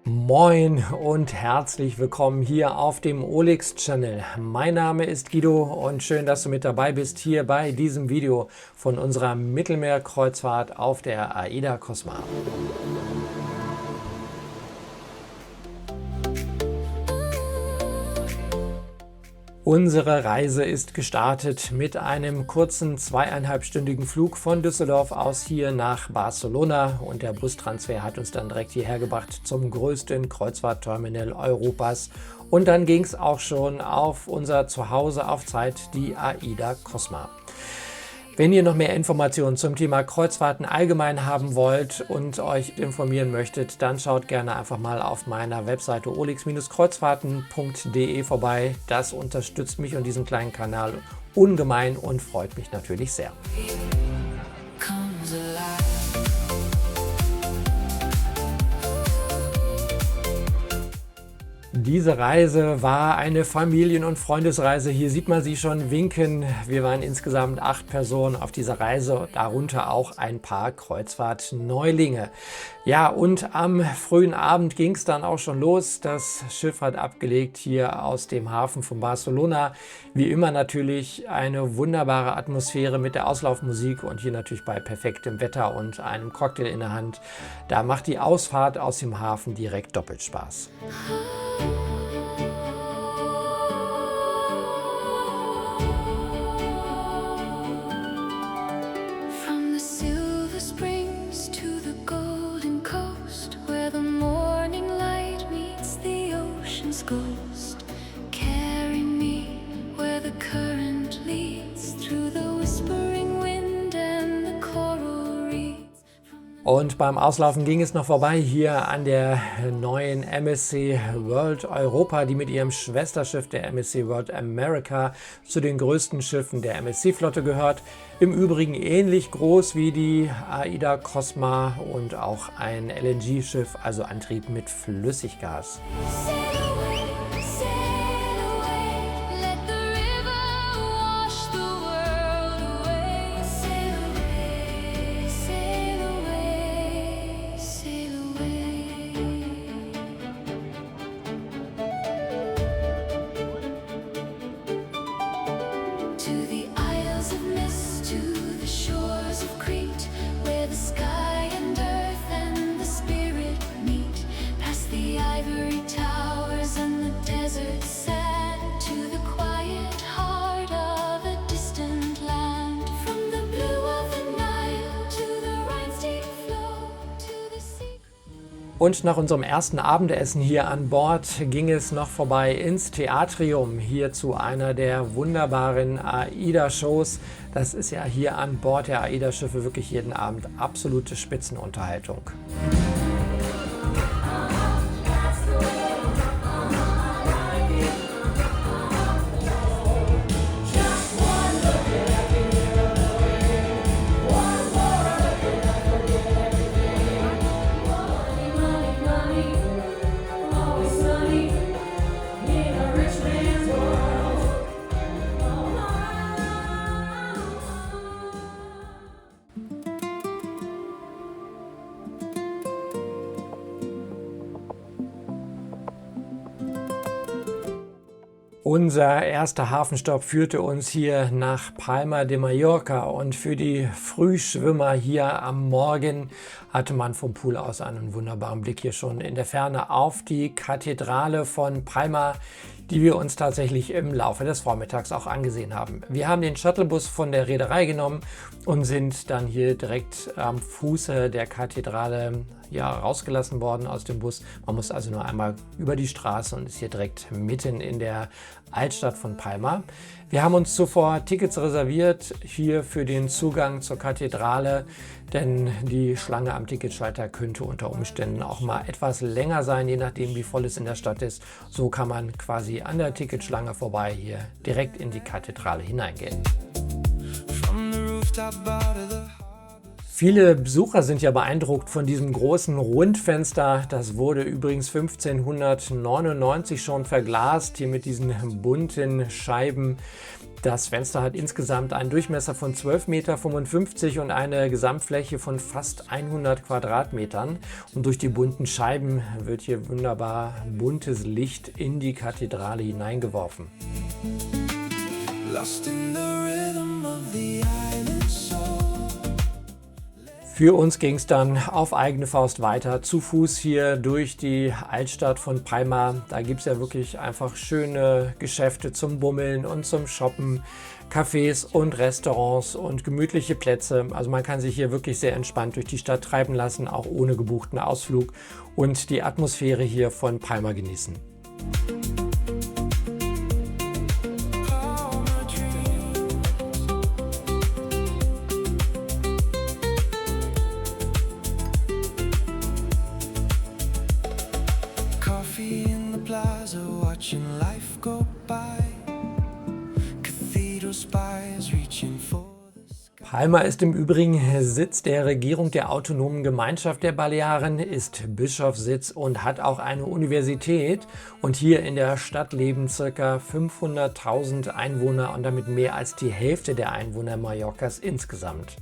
Moin und herzlich willkommen hier auf dem Olex Channel. Mein Name ist Guido und schön, dass du mit dabei bist hier bei diesem Video von unserer Mittelmeerkreuzfahrt auf der AIDA Cosma. Unsere Reise ist gestartet mit einem kurzen 2,5-stündigen Flug von Düsseldorf aus hier nach Barcelona und der Bustransfer hat uns dann direkt hierher gebracht zum größten Kreuzfahrtterminal Europas und dann ging es auch schon auf unser Zuhause auf Zeit, die AIDA Cosma. Wenn ihr noch mehr Informationen zum Thema Kreuzfahrten allgemein haben wollt und euch informieren möchtet, dann schaut gerne einfach mal auf meiner Webseite olex-kreuzfahrten.de vorbei. Das unterstützt mich und diesen kleinen Kanal ungemein und freut mich natürlich sehr. Diese Reise war eine Familien- und Freundesreise. Hier sieht man sie schon winken. Wir waren insgesamt 8 Personen auf dieser Reise, darunter auch ein paar Kreuzfahrt-Neulinge. Ja, und am frühen Abend ging es dann auch schon los. Das Schiff hat abgelegt hier aus dem Hafen von Barcelona. Wie immer natürlich eine wunderbare Atmosphäre mit der Auslaufmusik und hier natürlich bei perfektem Wetter und einem Cocktail in der Hand. Da macht die Ausfahrt aus dem Hafen direkt doppelt Spaß. Und beim Auslaufen ging es noch vorbei hier an der neuen MSC World Europa, die mit ihrem Schwesterschiff der MSC World America zu den größten Schiffen der MSC-Flotte gehört. Im Übrigen ähnlich groß wie die AIDA Cosma und auch ein LNG-Schiff, also Antrieb mit Flüssiggas. Und nach unserem ersten Abendessen hier an Bord ging es noch vorbei ins Theatrium, hier zu einer der wunderbaren AIDA-Shows. Das ist ja hier an Bord der AIDA-Schiffe wirklich jeden Abend absolute Spitzenunterhaltung. Unser erster Hafenstopp führte uns hier nach Palma de Mallorca und für die Frühschwimmer hier am Morgen hatte man vom Pool aus einen wunderbaren Blick hier schon in der Ferne auf die Kathedrale von Palma, die wir uns tatsächlich im Laufe des Vormittags auch angesehen haben. Wir haben den Shuttlebus von der Reederei genommen und sind dann hier direkt am Fuße der Kathedrale rausgelassen worden aus dem Bus. Man muss also nur einmal über die Straße und ist hier direkt mitten in der Altstadt von Palma. Wir haben uns zuvor Tickets reserviert hier für den Zugang zur Kathedrale, denn die Schlange am Ticketschalter könnte unter Umständen auch mal etwas länger sein, je nachdem wie voll es in der Stadt ist. So kann man quasi an der Ticketschlange vorbei hier direkt in die Kathedrale hineingehen. Viele Besucher sind ja beeindruckt von diesem großen Rundfenster. Das wurde übrigens 1599 schon verglast, hier mit diesen bunten Scheiben. Das Fenster hat insgesamt einen Durchmesser von 12,55 Meter und eine Gesamtfläche von fast 100 Quadratmetern. Und durch die bunten Scheiben wird hier wunderbar buntes Licht in die Kathedrale hineingeworfen. Lost in the rhythm of the island soul. Für uns ging es dann auf eigene Faust weiter, zu Fuß hier durch die Altstadt von Palma. Da gibt es ja wirklich einfach schöne Geschäfte zum Bummeln und zum Shoppen, Cafés und Restaurants und gemütliche Plätze. Also man kann sich hier wirklich sehr entspannt durch die Stadt treiben lassen, auch ohne gebuchten Ausflug und die Atmosphäre hier von Palma genießen. Palma ist im Übrigen Sitz der Regierung der Autonomen Gemeinschaft der Balearen, ist Bischofssitz und hat auch eine Universität. Und hier in der Stadt leben ca. 500.000 Einwohner und damit mehr als die Hälfte der Einwohner Mallorcas insgesamt.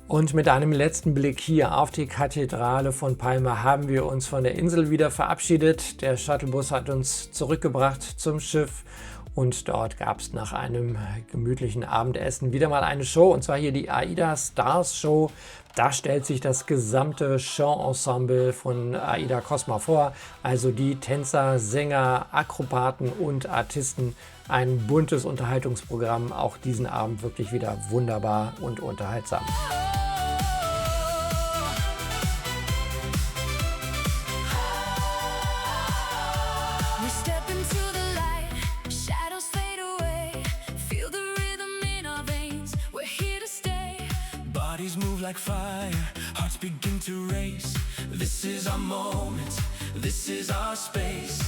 Und mit einem letzten Blick hier auf die Kathedrale von Palma haben wir uns von der Insel wieder verabschiedet. Der Shuttlebus hat uns zurückgebracht zum Schiff und dort gab es nach einem gemütlichen Abendessen wieder mal eine Show, und zwar hier die AIDA Stars Show. Da stellt sich das gesamte Show-Ensemble von AIDA Cosma vor, also die Tänzer, Sänger, Akrobaten und Artisten. Ein buntes Unterhaltungsprogramm, auch diesen Abend wirklich wieder wunderbar und unterhaltsam. Move like fire, hearts begin to race. This is our moment, this is our space.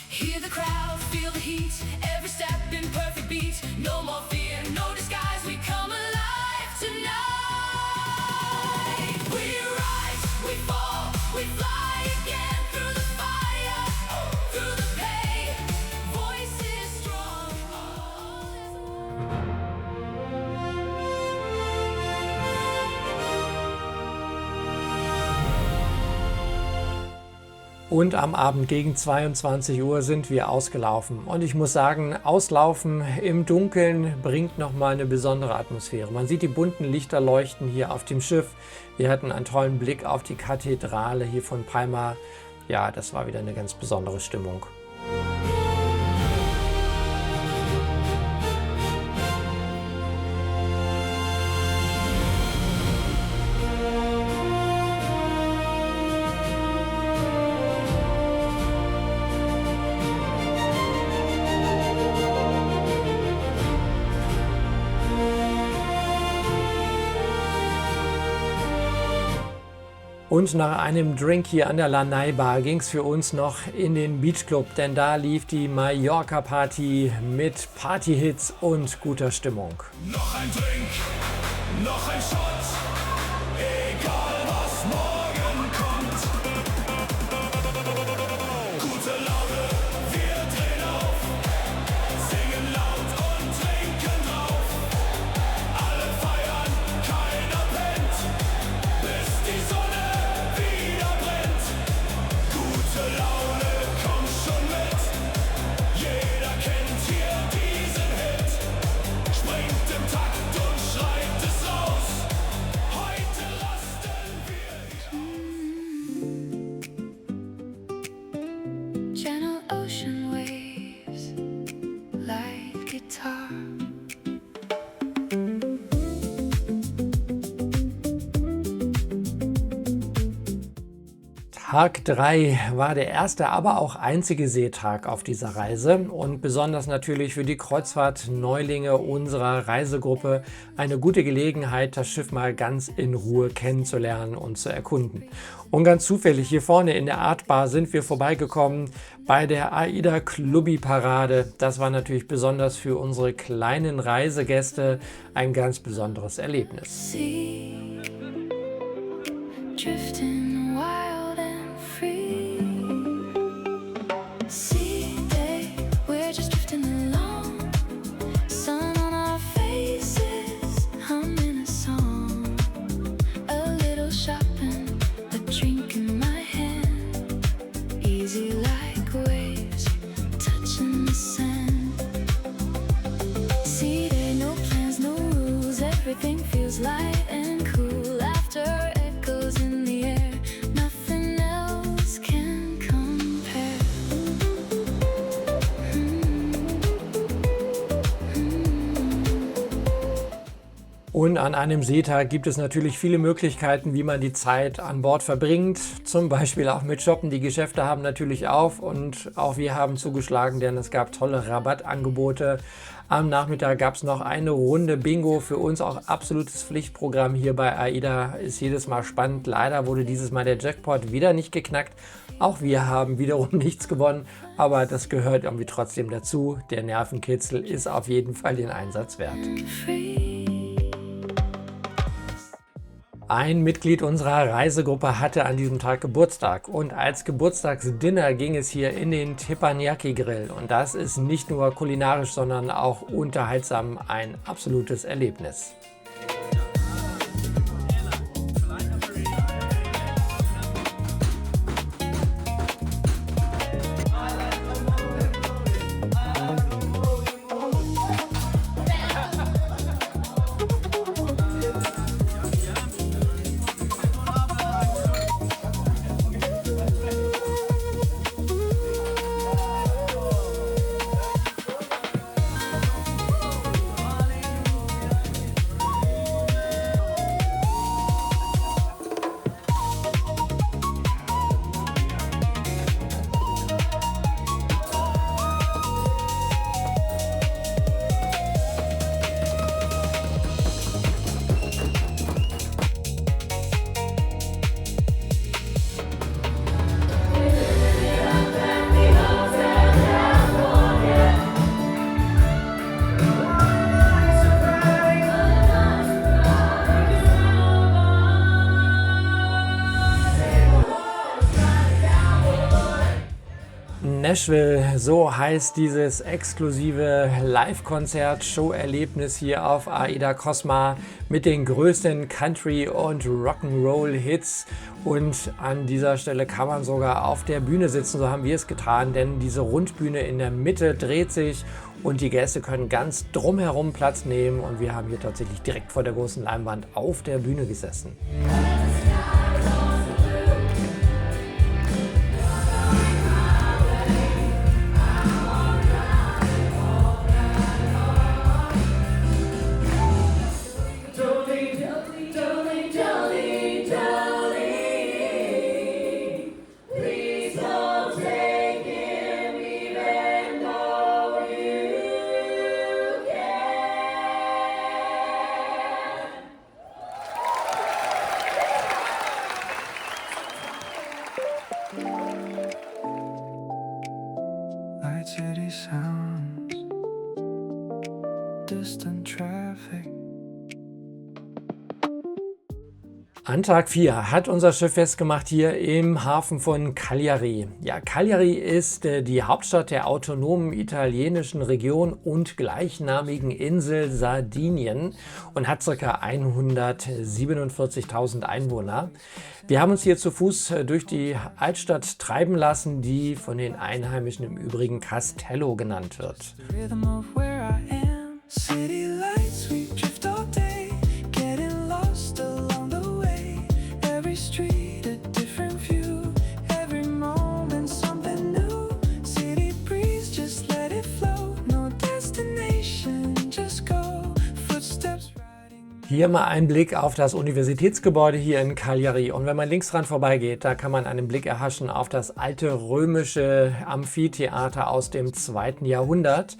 Hear the crowd, feel the heat, every step in perfect beat. No more fear, no disguise, we come alive tonight. We rise, we fall, we fly again through the fire, through the pain. Voice is strong. Und am Abend gegen 22 Uhr sind wir ausgelaufen. Und ich muss sagen, Auslaufen im Dunkeln bringt nochmal eine besondere Atmosphäre. Man sieht die bunten Lichter leuchten hier auf dem Schiff. Wir hatten einen tollen Blick auf die Kathedrale hier von Palma. Ja, das war wieder eine ganz besondere Stimmung. Und nach einem Drink hier an der Lanai Bar ging es für uns noch in den Beachclub, denn da lief die Mallorca Party mit Partyhits und guter Stimmung. Noch ein Drink, noch ein Shot, egal was morgen kommt. Gute Laune, wir drehen auf, singen laut und trinken drauf. Alle feiern, keiner pennt, bis die Sonne wieder brennt. Gute Laune, komm schon mit, jeder kennt hier diesen Hit. Springt im Takt und schreit es raus, heute rasten wir hier. Gentle ocean waves, light guitar. Tag 3 war der erste, aber auch einzige Seetag auf dieser Reise und besonders natürlich für die Kreuzfahrt-Neulinge unserer Reisegruppe eine gute Gelegenheit, das Schiff mal ganz in Ruhe kennenzulernen und zu erkunden. Und ganz zufällig hier vorne in der Art Bar sind wir vorbeigekommen bei der AIDA Clubby Parade. Das war natürlich besonders für unsere kleinen Reisegäste ein ganz besonderes Erlebnis. Sea, drifting wild and free. Sea day, we're just drifting along. Sun on our faces, humming a song. A little shopping, a drink in my hand. Easy like waves, touching the sand. See, there no plans, no rules. Everything feels light and cool. Laughter echoes in the air. Nothing else can compare. Und an einem Seetag gibt es natürlich viele Möglichkeiten, wie man die Zeit an Bord verbringt. Zum Beispiel auch mit Shoppen. Die Geschäfte haben natürlich auf und auch wir haben zugeschlagen, denn es gab tolle Rabattangebote. Am Nachmittag gab es noch eine Runde Bingo. Für uns auch absolutes Pflichtprogramm hier bei AIDA. Ist jedes Mal spannend. Leider wurde dieses Mal der Jackpot wieder nicht geknackt. Auch wir haben wiederum nichts gewonnen, aber das gehört irgendwie trotzdem dazu. Der Nervenkitzel ist auf jeden Fall den Einsatz wert. Free. Ein Mitglied unserer Reisegruppe hatte an diesem Tag Geburtstag und als Geburtstagsdinner ging es hier in den Teppanyaki Grill und das ist nicht nur kulinarisch, sondern auch unterhaltsam ein absolutes Erlebnis. Nashville, so heißt dieses exklusive Live-Konzert-Show-Erlebnis hier auf AIDA Cosma mit den größten Country- und Rock'n'Roll-Hits. Und an dieser Stelle kann man sogar auf der Bühne sitzen, so haben wir es getan, denn diese Rundbühne in der Mitte dreht sich und die Gäste können ganz drumherum Platz nehmen und wir haben hier tatsächlich direkt vor der großen Leinwand auf der Bühne gesessen. Night city sounds, distant traffic. An Tag 4 hat unser Schiff festgemacht hier im Hafen von Cagliari. Ja, Cagliari ist die Hauptstadt der autonomen italienischen Region und gleichnamigen Insel Sardinien und hat ca. 147.000 Einwohner. Wir haben uns hier zu Fuß durch die Altstadt treiben lassen, die von den Einheimischen im Übrigen Castello genannt wird. The rhythm of where I am. City lights, we drift all day, getting lost along the way. Every street a different view, every moment something new. City breeze, just let it flow. No destination, just go. Footsteps riding. Hier mal ein Blick auf das Universitätsgebäude hier in Cagliari. Und wenn man links dran vorbeigeht, da kann man einen Blick erhaschen auf das alte römische Amphitheater aus dem 2. Jahrhundert.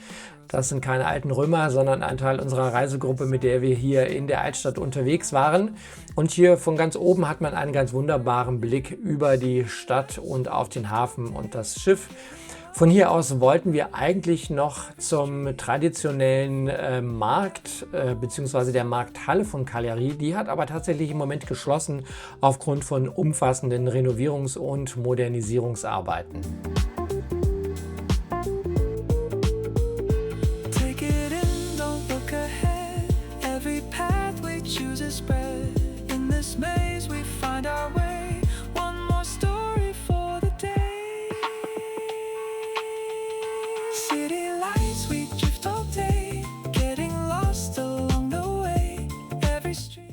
Das sind keine alten Römer, sondern ein Teil unserer Reisegruppe, mit der wir hier in der Altstadt unterwegs waren. Und hier von ganz oben hat man einen ganz wunderbaren Blick über die Stadt und auf den Hafen und das Schiff. Von hier aus wollten wir eigentlich noch zum traditionellen Markt bzw. der Markthalle von Cagliari. Die hat aber tatsächlich im Moment geschlossen aufgrund von umfassenden Renovierungs- und Modernisierungsarbeiten. Take it in, don't look ahead. Every path we choose is spread. In this maze we find our way. One more story for the day. City lights, we drift all day. Getting lost along the way. Every street.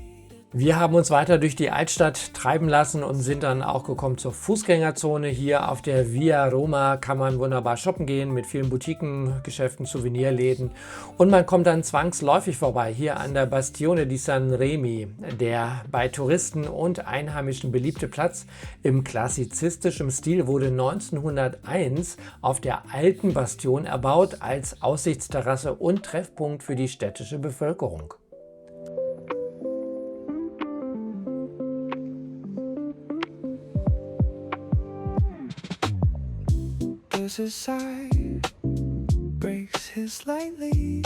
Wir haben uns weiter durch die Altstadt treiben lassen und sind dann auch gekommen zur Fußgängerzone. Hier auf der Via Roma kann man wunderbar shoppen gehen mit vielen Boutiquen, Geschäften, Souvenirläden. Und man kommt dann zwangsläufig vorbei hier an der Bastione di San Remi, der bei Touristen und Einheimischen beliebte Platz im klassizistischen Stil wurde 1901 auf der alten Bastion erbaut als Aussichtsterrasse und Treffpunkt für die städtische Bevölkerung. There's a sigh, breaks his lightly,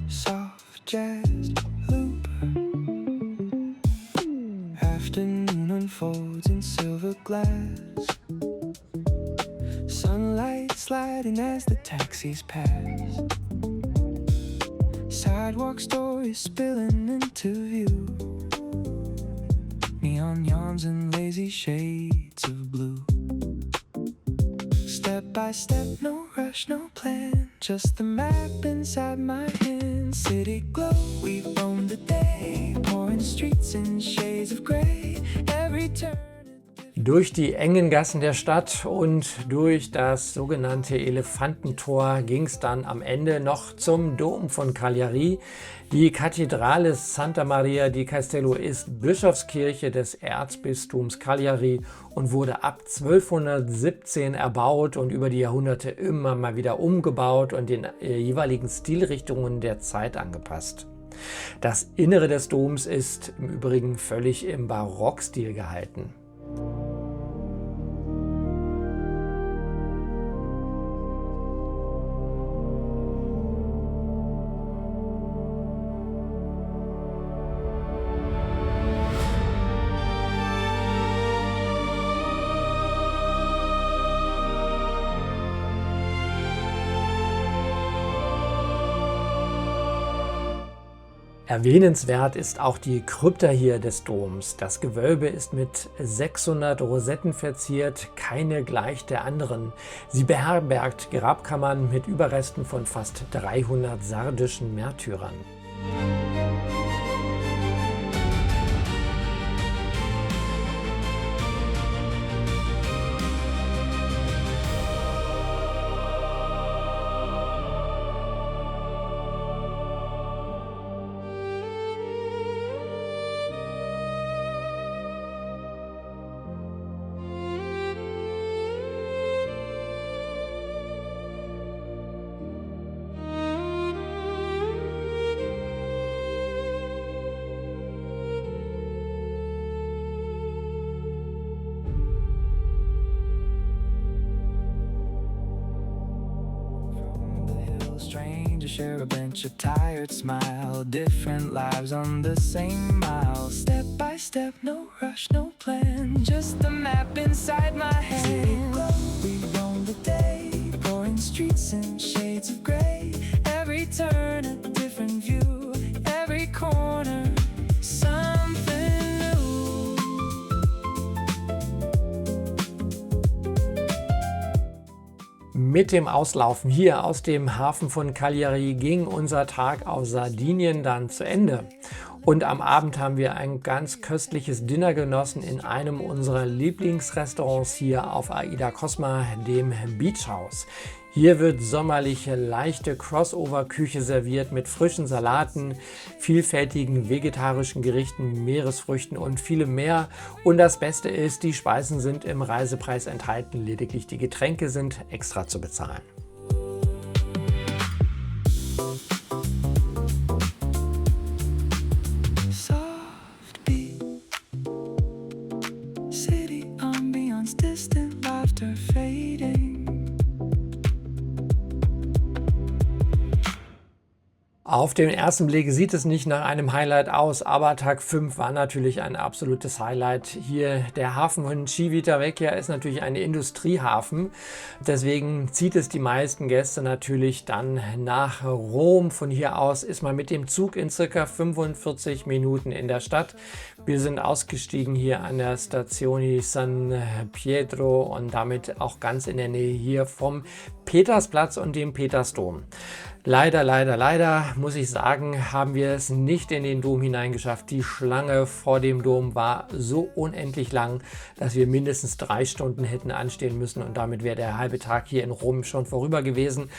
soft jazz loop. Afternoon unfolds in silver glass, sunlight sliding as the taxis pass. Sidewalk stories spilling into view, neon yawns and lazy shades of blue. Step by step, no rush, no plan, just the map inside my hand. City glow, we roam the day, pouring streets in shades of gray. Every turn. Durch die engen Gassen der Stadt und durch das sogenannte Elefantentor ging es dann am Ende noch zum Dom von Cagliari. Die Kathedrale Santa Maria di Castello ist Bischofskirche des Erzbistums Cagliari und wurde ab 1217 erbaut und über die Jahrhunderte immer mal wieder umgebaut und den jeweiligen Stilrichtungen der Zeit angepasst. Das Innere des Doms ist im Übrigen völlig im Barockstil gehalten. Erwähnenswert ist auch die Krypta hier des Doms. Das Gewölbe ist mit 600 Rosetten verziert, keine gleich der anderen. Sie beherbergt Grabkammern mit Überresten von fast 300 sardischen Märtyrern. Strangers share a bench, a tired smile, different lives on the same mile. Step by step, no rush, no plan, just the map inside my hand. We roam the day, pouring streets in shades of gray. Every turn a different view, every corner something new. Mit dem Auslaufen hier aus dem Hafen von Cagliari ging unser Tag auf Sardinien dann zu Ende. Und am Abend haben wir ein ganz köstliches Dinner genossen in einem unserer Lieblingsrestaurants hier auf Aida Cosma, dem Beach House. Hier wird sommerliche, leichte Crossover-Küche serviert mit frischen Salaten, vielfältigen vegetarischen Gerichten, Meeresfrüchten und vielem mehr. Und das Beste ist, die Speisen sind im Reisepreis enthalten, lediglich die Getränke sind extra zu bezahlen. Soft beat, city ambiance, distant laughter fading. Auf den ersten Blick sieht es nicht nach einem Highlight aus, aber Tag 5 war natürlich ein absolutes Highlight. Hier der Hafen von Civitavecchia ist natürlich ein Industriehafen, deswegen zieht es die meisten Gäste natürlich dann nach Rom. Von hier aus ist man mit dem Zug in circa 45 Minuten in der Stadt. Wir sind ausgestiegen hier an der Stazione San Pietro und damit auch ganz in der Nähe hier vom Petersplatz und dem Petersdom. Leider, muss ich sagen, haben wir es nicht in den Dom hineingeschafft. Die Schlange vor dem Dom war so unendlich lang, dass wir mindestens 3 Stunden hätten anstehen müssen und damit wäre der halbe Tag hier in Rom schon vorüber gewesen.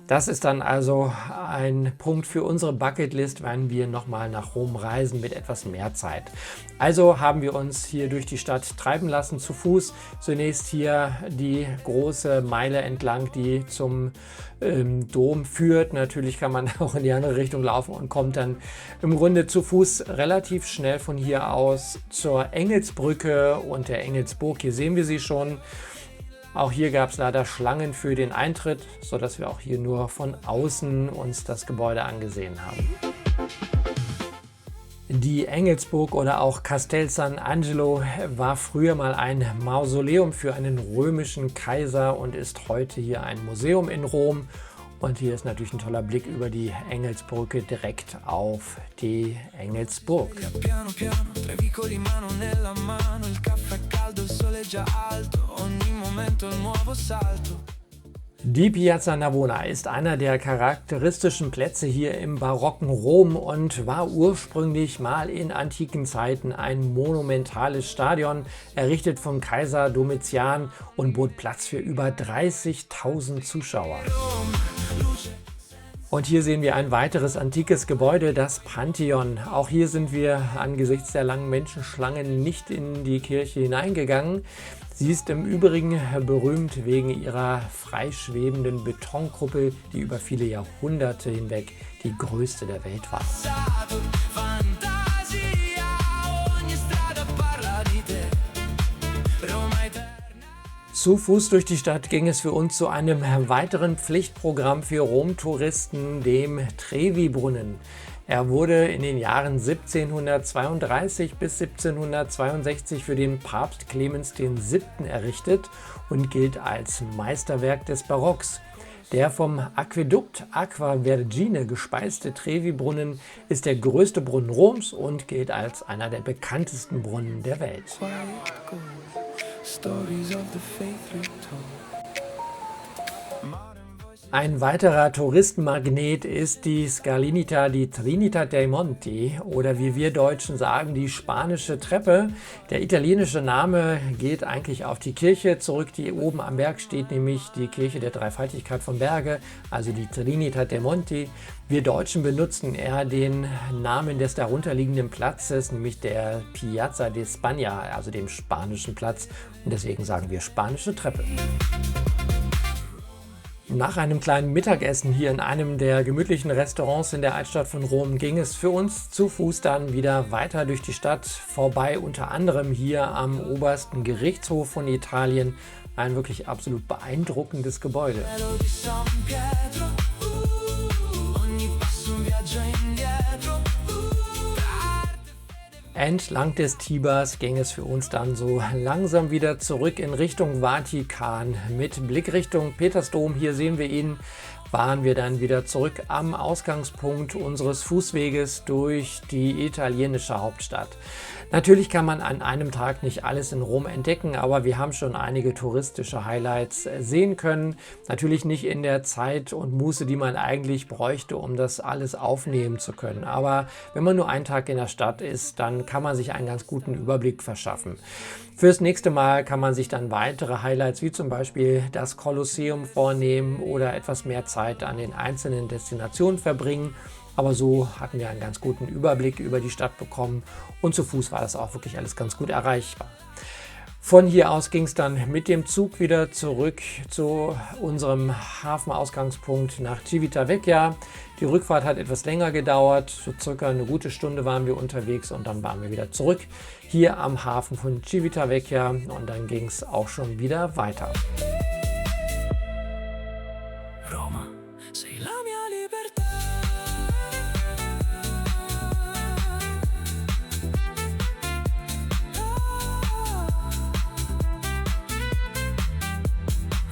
Das ist dann also ein Punkt für unsere Bucketlist, wenn wir nochmal nach Rom reisen mit etwas mehr Zeit. Also haben wir uns hier durch die Stadt treiben lassen zu Fuß. Zunächst hier die große Meile entlang, die zum Dom führt. Natürlich kann man auch in die andere Richtung laufen und kommt dann im Grunde zu Fuß relativ schnell von hier aus zur Engelsbrücke und der Engelsburg. Hier sehen wir sie schon. Auch hier gab es leider Schlangen für den Eintritt, sodass wir auch hier nur von außen uns das Gebäude angesehen haben. Die Engelsburg oder auch Castel San Angelo war früher mal ein Mausoleum für einen römischen Kaiser und ist heute hier ein Museum in Rom. Und hier ist natürlich ein toller Blick über die Engelsbrücke direkt auf die Engelsburg. Piano piano, 3 vicoli mano nella mano, il caffè caldo, il sole già alto, ogni momento il nuovo salto. Die Piazza Navona ist einer der charakteristischen Plätze hier im barocken Rom und war ursprünglich mal in antiken Zeiten ein monumentales Stadion, errichtet vom Kaiser Domitian und bot Platz für über 30.000 Zuschauer. Und hier sehen wir ein weiteres antikes Gebäude, das Pantheon. Auch hier sind wir angesichts der langen Menschenschlangen nicht in die Kirche hineingegangen. Sie ist im Übrigen berühmt wegen ihrer freischwebenden Betonkuppel, die über viele Jahrhunderte hinweg die größte der Welt war. Zu Fuß durch die Stadt ging es für uns zu einem weiteren Pflichtprogramm für Rom-Touristen, dem Trevi-Brunnen. Er wurde in den Jahren 1732 bis 1762 für den Papst Clemens VII. Errichtet und gilt als Meisterwerk des Barocks. Der vom Aquädukt Aqua Vergine gespeiste Trevi-Brunnen ist der größte Brunnen Roms und gilt als einer der bekanntesten Brunnen der Welt. Ein weiterer Touristenmagnet ist die Scalinita di Trinità dei Monti oder wie wir Deutschen sagen, die spanische Treppe. Der italienische Name geht eigentlich auf die Kirche zurück, die oben am Berg steht, nämlich die Kirche der Dreifaltigkeit vom Berge, also die Trinità dei Monti. Wir Deutschen benutzen eher den Namen des darunterliegenden Platzes, nämlich der Piazza de España, also dem spanischen Platz, und deswegen sagen wir spanische Treppe. Nach einem kleinen Mittagessen hier in einem der gemütlichen Restaurants in der Altstadt von Rom ging es für uns zu Fuß dann wieder weiter durch die Stadt, vorbei unter anderem hier am obersten Gerichtshof von Italien. Ein wirklich absolut beeindruckendes Gebäude. Entlang des Tibers ging es für uns dann so langsam wieder zurück in Richtung Vatikan mit Blick Richtung Petersdom. Hier sehen wir ihn waren wir dann wieder zurück am Ausgangspunkt unseres Fußweges durch die italienische Hauptstadt. Natürlich kann man an einem Tag nicht alles in Rom entdecken, aber wir haben schon einige touristische Highlights sehen können. Natürlich nicht in der Zeit und Muße, die man eigentlich bräuchte, um das alles aufnehmen zu können. Aber wenn man nur einen Tag in der Stadt ist, dann kann man sich einen ganz guten Überblick verschaffen. Fürs nächste Mal kann man sich dann weitere Highlights wie zum Beispiel das Kolosseum vornehmen oder etwas mehr Zeit an den einzelnen Destinationen verbringen. Aber so hatten wir einen ganz guten Überblick über die Stadt bekommen und zu Fuß war das auch wirklich alles ganz gut erreichbar. Von hier aus ging es dann mit dem Zug wieder zurück zu unserem Hafenausgangspunkt nach Civitavecchia. Die Rückfahrt hat etwas länger gedauert, so circa eine gute Stunde waren wir unterwegs und dann waren wir wieder zurück hier am Hafen von Civitavecchia und dann ging es auch schon wieder weiter. Roma, sei la mia libertà.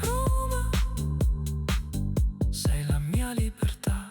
Roma, sei la mia libertà.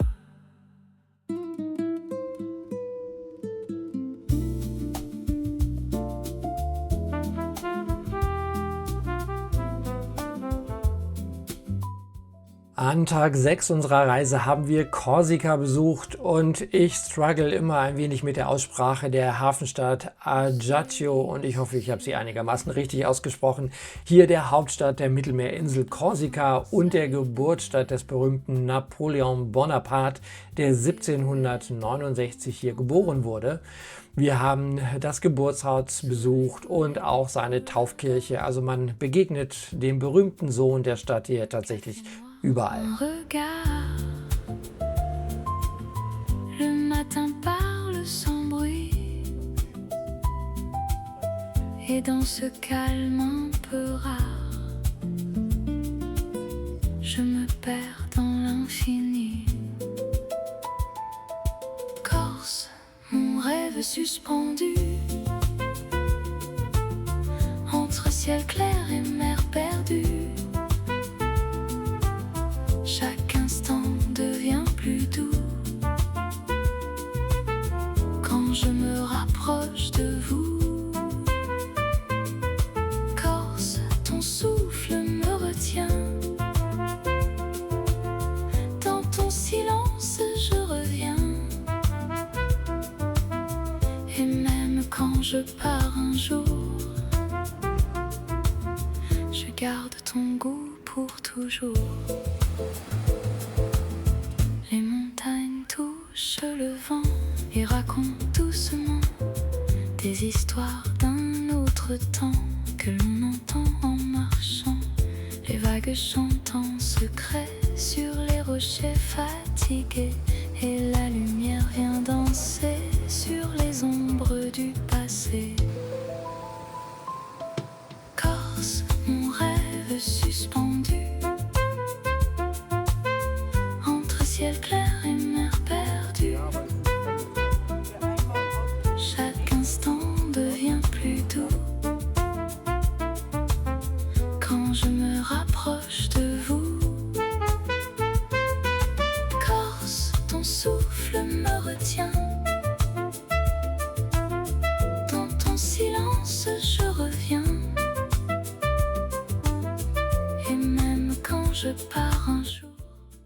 An Tag 6 unserer Reise haben wir Korsika besucht und ich struggle immer ein wenig mit der Aussprache der Hafenstadt Ajaccio und ich hoffe, ich habe sie einigermaßen richtig ausgesprochen. Hier der Hauptstadt der Mittelmeerinsel Korsika und der Geburtsstadt des berühmten Napoleon Bonaparte, der 1769 hier geboren wurde. Wir haben das Geburtshaus besucht und auch seine Taufkirche. Also man begegnet dem berühmten Sohn der Stadt hier tatsächlich überall. Regarde, le matin parle sans bruit, et dans ce calme un peu rare, je me perds dans l'infini. Corse, mon rêve suspendu, entre ciel clair et mer perdue. Chaque instant devient plus doux quand je me rapproche de vous. Corse, ton souffle me retient. Dans ton silence, je reviens. Et même quand je pars un jour, je garde ton goût pour toujours. Les montagnes touchent le vent et racontent doucement des histoires d'un autre temps que l'on entend en marchant. Les vagues chantent en secret sur les rochers fatigués et la lumière vient danser sur les ombres du passé. Corse, mon rêve suspendu, ciel clair et mer perdue. Chaque instant devient plus doux quand je me rapproche de vous. Corse, ton souffle me retient. Dans ton silence, je reviens. Et même quand je pars un jour.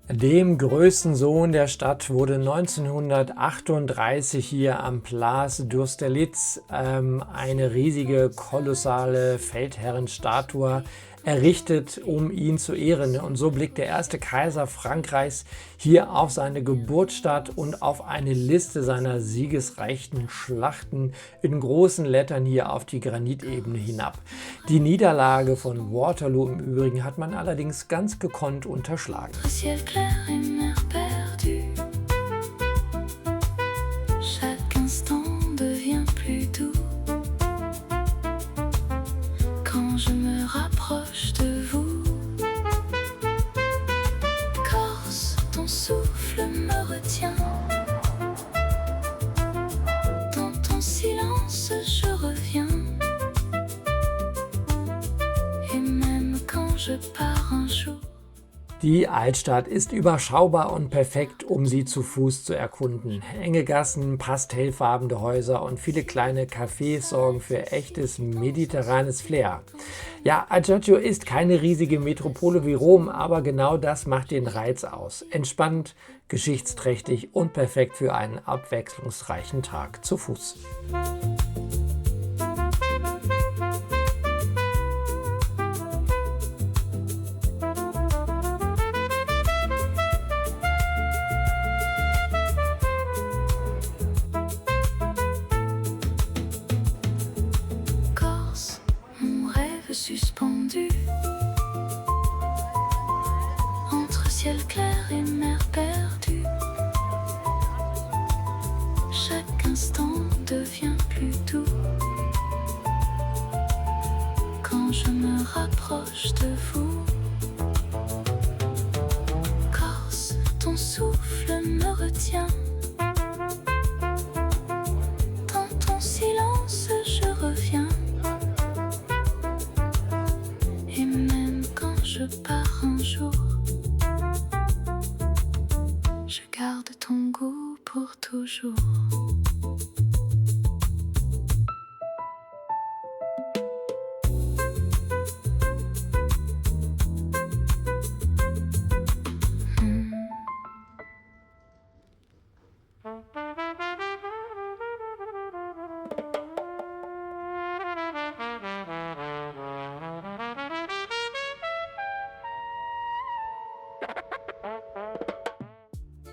Dem größten Sohn der Stadt wurde 1938 hier am Place d'Austerlitz eine riesige, kolossale Feldherrenstatue errichtet, um ihn zu ehren. Und so blickt der erste Kaiser Frankreichs hier auf seine Geburtsstadt und auf eine Liste seiner siegesreichen Schlachten in großen Lettern hier auf die Granitebene hinab. Die Niederlage von Waterloo im Übrigen hat man allerdings ganz gekonnt unterschlagen. Die Altstadt ist überschaubar und perfekt, um sie zu Fuß zu erkunden. Enge Gassen, pastellfarbene Häuser und viele kleine Cafés sorgen für echtes mediterranes Flair. Ja, Ajaccio ist keine riesige Metropole wie Rom, aber genau das macht den Reiz aus. Entspannt, geschichtsträchtig und perfekt für einen abwechslungsreichen Tag zu Fuß. Corse, mon rêve suspendu entre ciel clair et mer perdue. Chaque instant devient plus doux quand je me rapproche de vous. Corse, ton souffle me retient. Dans ton silence, je reviens. Et même quand je pars un jour, je garde ton goût pour toujours.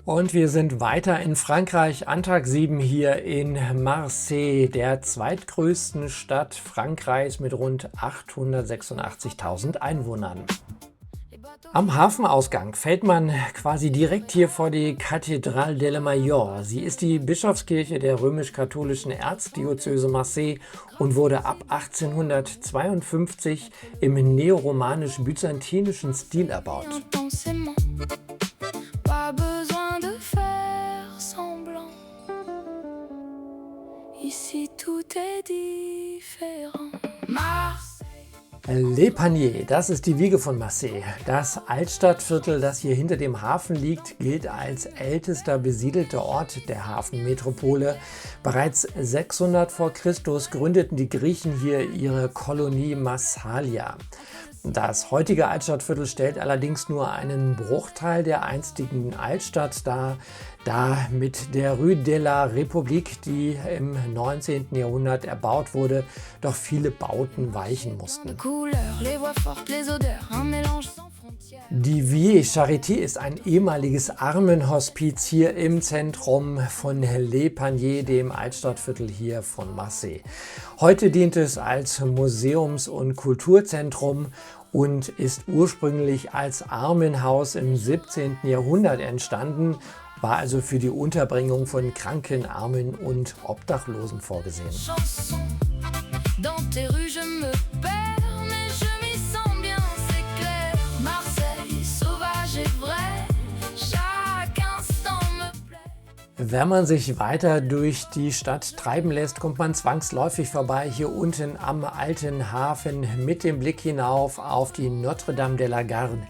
Und wir sind weiter in Frankreich an Tag 7 hier in Marseille, der zweitgrößten Stadt Frankreichs mit rund 886.000 Einwohnern. Am Hafenausgang fällt man quasi direkt hier vor die Cathédrale de la Major. Sie ist die Bischofskirche der römisch-katholischen Erzdiözese Marseille und wurde ab 1852 im neoromanisch-byzantinischen Stil erbaut. Intensément, pas besoin de faire semblant. Ici tout est différent. Le Panier, das ist die Wiege von Marseille. Das Altstadtviertel, das hier hinter dem Hafen liegt, gilt als ältester besiedelter Ort der Hafenmetropole. Bereits 600 vor Christus gründeten die Griechen hier ihre Kolonie Massalia. Das heutige Altstadtviertel stellt allerdings nur einen Bruchteil der einstigen Altstadt dar, da mit der Rue de la République, die im 19. Jahrhundert erbaut wurde, doch viele Bauten weichen mussten. Die Vieille Charité ist ein ehemaliges Armenhospiz hier im Zentrum von Le Panier, dem Altstadtviertel hier von Marseille. Heute dient es als Museums- und Kulturzentrum und ist ursprünglich als Armenhaus im 17. Jahrhundert entstanden, war also für die Unterbringung von Kranken, Armen und Obdachlosen vorgesehen. Wenn man sich weiter durch die Stadt treiben lässt, kommt man zwangsläufig vorbei hier unten am alten Hafen mit dem Blick hinauf auf die Notre-Dame de la Garde.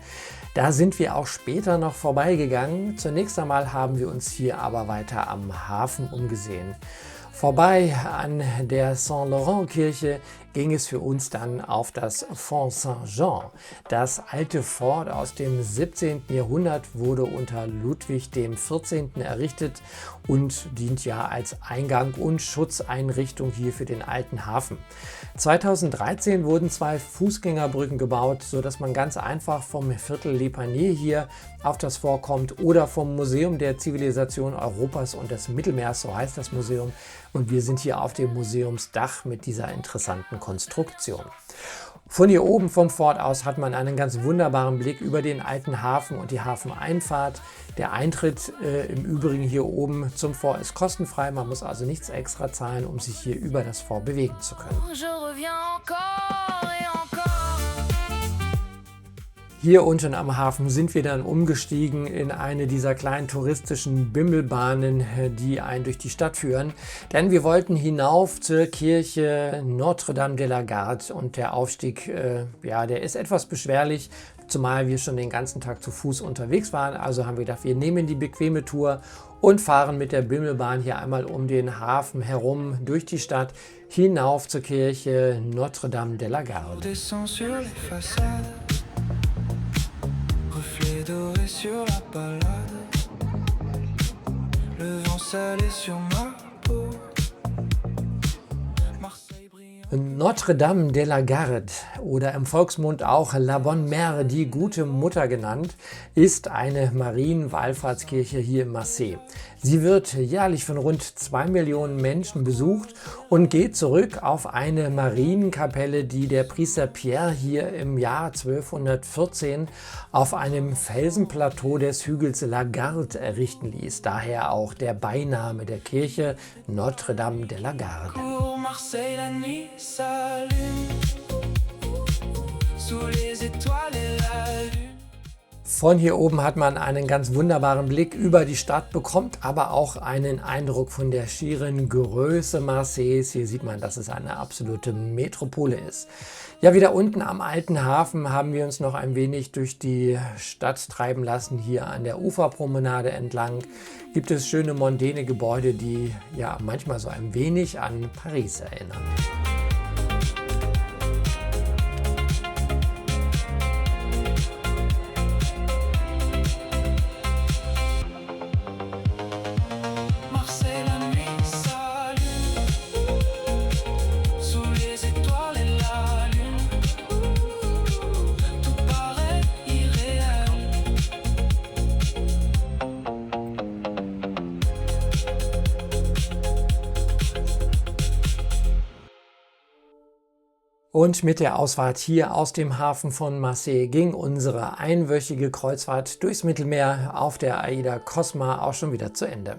Da sind wir auch später noch vorbeigegangen. Zunächst einmal haben wir uns hier aber weiter am Hafen umgesehen. Vorbei an der Saint-Laurent-Kirche ging es für uns dann auf das Fort Saint-Jean. Das alte Fort aus dem 17. Jahrhundert wurde unter Ludwig XIV. Errichtet und dient ja als Eingang und Schutzeinrichtung hier für den alten Hafen. 2013 wurden 2 Fußgängerbrücken gebaut, sodass man ganz einfach vom Viertel Le Panier hier auf das Fort kommt oder vom Museum der Zivilisation Europas und des Mittelmeers, so heißt das Museum. Und wir sind hier auf dem Museumsdach mit dieser interessanten Konstruktion. Von hier oben vom Fort aus hat man einen ganz wunderbaren Blick über den alten Hafen und die Hafeneinfahrt. Der Eintritt im Übrigen hier oben zum Fort ist kostenfrei. Man muss also nichts extra zahlen, um sich hier über das Fort bewegen zu können. Hier unten am Hafen sind wir dann umgestiegen in eine dieser kleinen touristischen Bimmelbahnen, die einen durch die Stadt führen. Denn wir wollten hinauf zur Kirche Notre-Dame de la Garde und der Aufstieg, der ist etwas beschwerlich. zumal wir schon den ganzen Tag zu Fuß unterwegs waren. Also haben wir gedacht, wir nehmen die bequeme Tour und fahren mit der Bimmelbahn hier einmal um den Hafen herum durch die Stadt hinauf zur Kirche Notre-Dame de la Garde. Descend sur les façades, reflets dorés sur la balade, le vent salé sur ma peau. Marseille brillant. Notre-Dame de la Garde oder im Volksmund auch La Bonne Mère, die gute Mutter genannt, ist eine Marienwallfahrtskirche hier in Marseille. Sie wird jährlich von rund 2 Millionen Menschen besucht und geht zurück auf eine Marienkapelle, die der Priester Pierre hier im Jahr 1214 auf einem Felsenplateau des Hügels La Garde errichten ließ. Daher auch der Beiname der Kirche Notre-Dame de la Garde. Pour Marseille, la nuit s'allume sous les étoiles et la lune. Von hier oben hat man einen ganz wunderbaren Blick über die Stadt, bekommt aber auch einen Eindruck von der schieren Größe Marseilles. Hier sieht man, dass es eine absolute Metropole ist. Ja, wieder unten am alten Hafen haben wir uns noch ein wenig durch die Stadt treiben lassen. Hier an der Uferpromenade entlang gibt es schöne mondäne Gebäude, die ja manchmal so ein wenig an Paris erinnern. Marseille, la nuit s'allume sous les étoiles et la lune. Tout paraît irréel. Und mit der Ausfahrt hier aus dem Hafen von Marseille ging unsere einwöchige Kreuzfahrt durchs Mittelmeer auf der AIDA Cosma auch schon wieder zu Ende.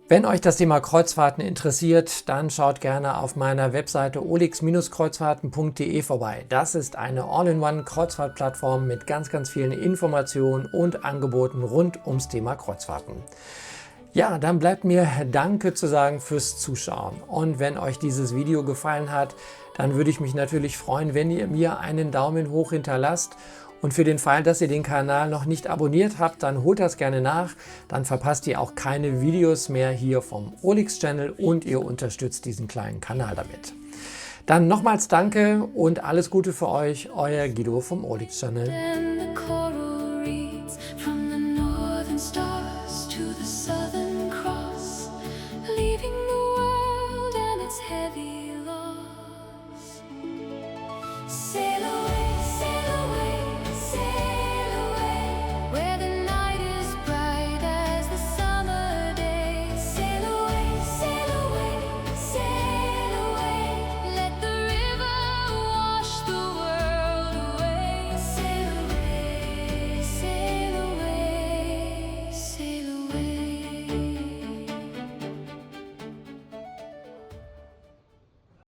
Wenn euch das Thema Kreuzfahrten interessiert, dann schaut gerne auf meiner Webseite olix-kreuzfahrten.de vorbei. Das ist eine All-in-One-Kreuzfahrtplattform mit ganz, ganz vielen Informationen und Angeboten rund ums Thema Kreuzfahrten. Ja, dann bleibt mir Danke zu sagen fürs Zuschauen. Und wenn euch dieses Video gefallen hat, dann würde ich mich natürlich freuen, wenn ihr mir einen Daumen hoch hinterlasst. Und für den Fall, dass ihr den Kanal noch nicht abonniert habt, dann holt das gerne nach. Dann verpasst ihr auch keine Videos mehr hier vom Olix Channel und ihr unterstützt diesen kleinen Kanal damit. Dann nochmals Danke und alles Gute für euch, euer Guido vom Olix Channel. In the cold